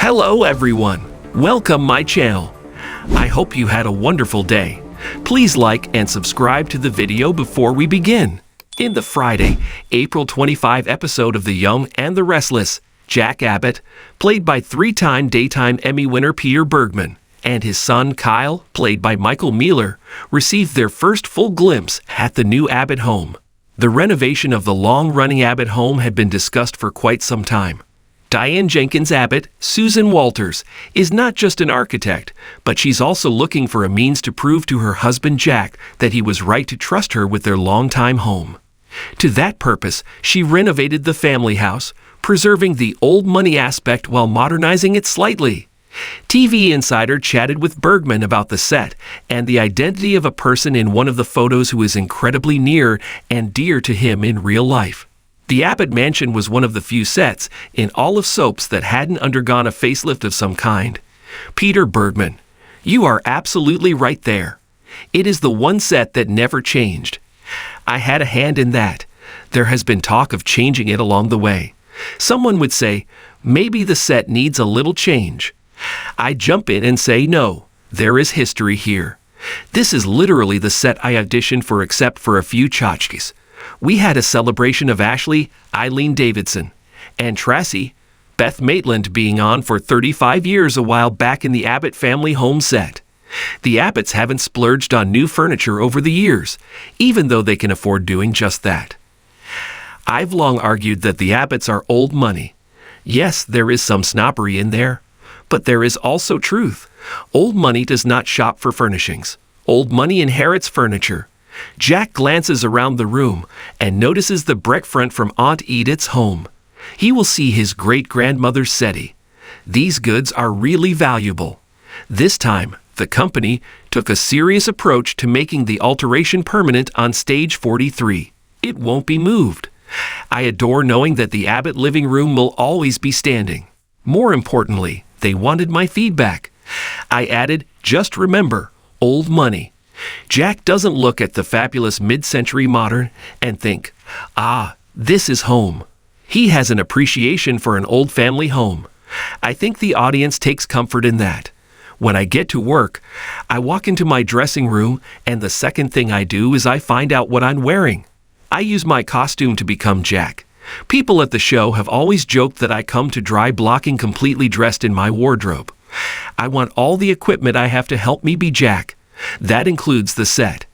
Hello everyone, welcome my channel. I hope you had a wonderful day. Please like and subscribe to the video before we begin. In the Friday, April 25 episode of The Young and the Restless, Jack Abbott, played by three-time Daytime Emmy winner Peter Bergman, and his son Kyle, played by Michael Mealer, received their first full glimpse at the new Abbott home. The renovation of the long-running Abbott home had been discussed for quite some time. Diane Jenkins Abbott, Susan Walters, is not just an architect, but she's also looking for a means to prove to her husband Jack that he was right to trust her with their longtime home. To that purpose, she renovated the family house, preserving the old money aspect while modernizing it slightly. TV Insider chatted with Bergman about the set and the identity of a person in one of the photos who is incredibly near and dear to him in real life. The Abbott mansion was one of the few sets in all of soaps that hadn't undergone a facelift of some kind. Peter Bergman, you are absolutely right there. It is the one set that never changed. I had a hand in that. There has been talk of changing it along the way. Someone would say, maybe the set needs a little change. I jump in and say, no, there is history here. This is literally the set I auditioned for except for a few tchotchkes. We had a celebration of Ashley, Eileen Davidson, and Tracy, Beth Maitland being on for 35 years a while back in the Abbott family home set. The Abbotts haven't splurged on new furniture over the years, even though they can afford doing just that. I've long argued that the Abbotts are old money. Yes, there is some snobbery in there, but there is also truth. Old money does not shop for furnishings. Old money inherits furniture. Jack glances around the room and notices the break front from Aunt Edith's home. He will see his great-grandmother's settee. These goods are really valuable. This time, the company took a serious approach to making the alteration permanent on stage 43. It won't be moved. I adore knowing that the Abbott living room will always be standing. More importantly, they wanted my feedback. I added, just remember, old money. Jack doesn't look at the fabulous mid-century modern and think, this is home. He has an appreciation for an old family home. I think the audience takes comfort in that. When I get to work, I walk into my dressing room and the second thing I do is I find out what I'm wearing. I use my costume to become Jack. People at the show have always joked that I come to dry blocking completely dressed in my wardrobe. I want all the equipment I have to help me be Jack. That includes the set.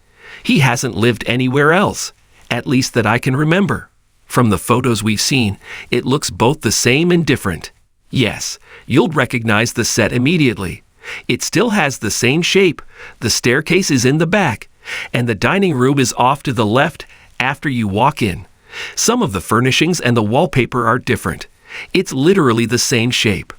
He hasn't lived anywhere else, at least that I can remember. From the photos we've seen, it looks both the same and different. Yes, you'll recognize the set immediately. It still has the same shape, the staircase is in the back, and the dining room is off to the left after you walk in. Some of the furnishings and the wallpaper are different. It's literally the same shape.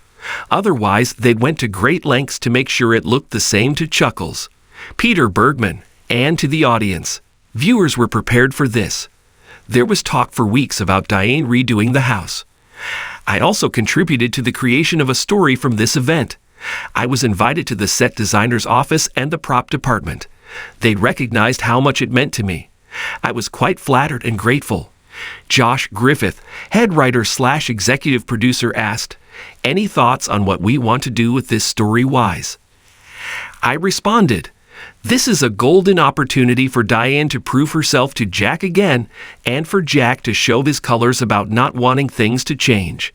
Otherwise, they went to great lengths to make sure it looked the same to Chuckles, Peter Bergman, and to the audience. Viewers were prepared for this. There was talk for weeks about Diane redoing the house. I also contributed to the creation of a story from this event. I was invited to the set designer's office and the prop department. They recognized how much it meant to me. I was quite flattered and grateful. Josh Griffith, head writer/executive producer, asked, "Any thoughts on what we want to do with this story-wise?" I responded, "This is a golden opportunity for Diane to prove herself to Jack again and for Jack to show his colors about not wanting things to change."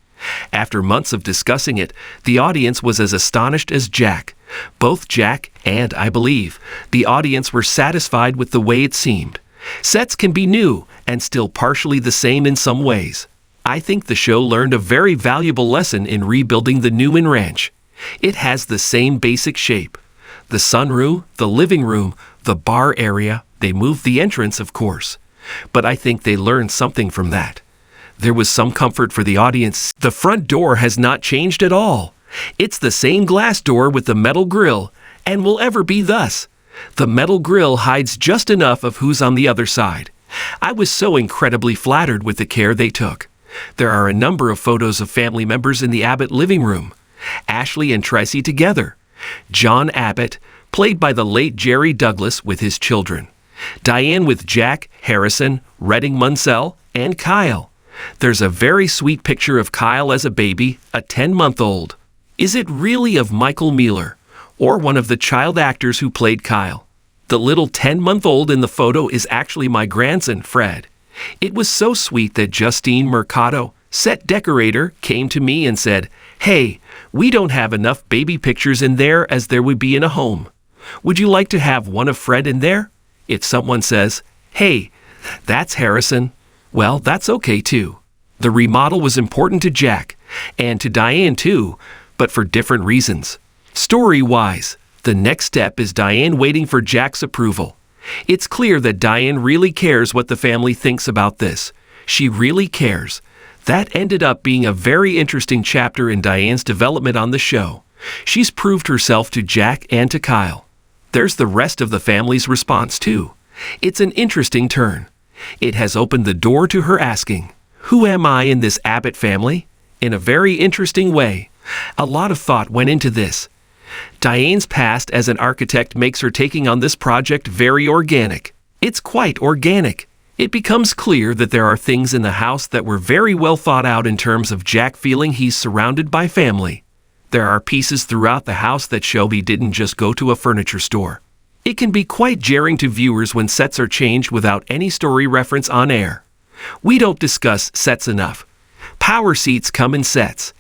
After months of discussing it, the audience was as astonished as Jack. Both Jack and, I believe, the audience were satisfied with the way it seemed. Sets can be new and still partially the same in some ways. I think the show learned a very valuable lesson in rebuilding the Newman Ranch. It has the same basic shape. The sunroom, the living room, the bar area, they moved the entrance, of course. But I think they learned something from that. There was some comfort for the audience. The front door has not changed at all. It's the same glass door with the metal grill, and will ever be thus. The metal grill hides just enough of who's on the other side. I was so incredibly flattered with the care they took. There are a number of photos of family members in the Abbott living room. Ashley and Tracy together. John Abbott, played by the late Jerry Douglas, with his children. Diane with Jack, Harrison, Redding Munsell, and Kyle. There's a very sweet picture of Kyle as a baby, a 10-month-old. Is it really of Michael Mealer, or one of the child actors who played Kyle? The little 10-month-old in the photo is actually my grandson, Fred. It was so sweet that Justine Mercado, set decorator, came to me and said, "Hey, we don't have enough baby pictures in there as there would be in a home. Would you like to have one of Fred in there?" If someone says, "Hey, that's Harrison," well, that's okay too. The remodel was important to Jack, and to Diane too, but for different reasons. Story-wise, the next step is Diane waiting for Jack's approval. It's clear that Diane really cares what the family thinks about this. She really cares. That ended up being a very interesting chapter in Diane's development on the show. She's proved herself to Jack and to Kyle. There's the rest of the family's response too. It's an interesting turn. It has opened the door to her asking, "Who am I in this Abbott family?" in a very interesting way. A lot of thought went into this. Diane's past as an architect makes her taking on this project very organic. It's quite organic. It becomes clear that there are things in the house that were very well thought out in terms of Jack feeling he's surrounded by family. There are pieces throughout the house that show he didn't just go to a furniture store. It can be quite jarring to viewers when sets are changed without any story reference on air. We don't discuss sets enough. Power seats come in sets.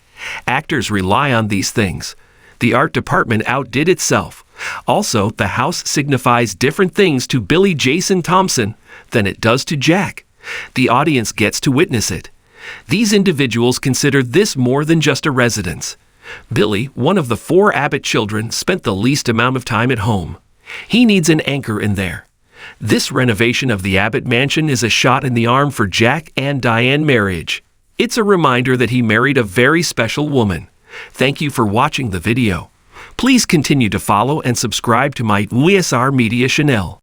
Actors rely on these things. The art department outdid itself. Also, the house signifies different things to Billy Jason Thompson than it does to Jack. The audience gets to witness it. These individuals consider this more than just a residence. Billy, one of the 4 Abbott children, spent the least amount of time at home. He needs an anchor in there. This renovation of the Abbott mansion is a shot in the arm for Jack and Diane marriage. It's a reminder that he married a very special woman. Thank you for watching the video. Please continue to follow and subscribe to my USR Media channel.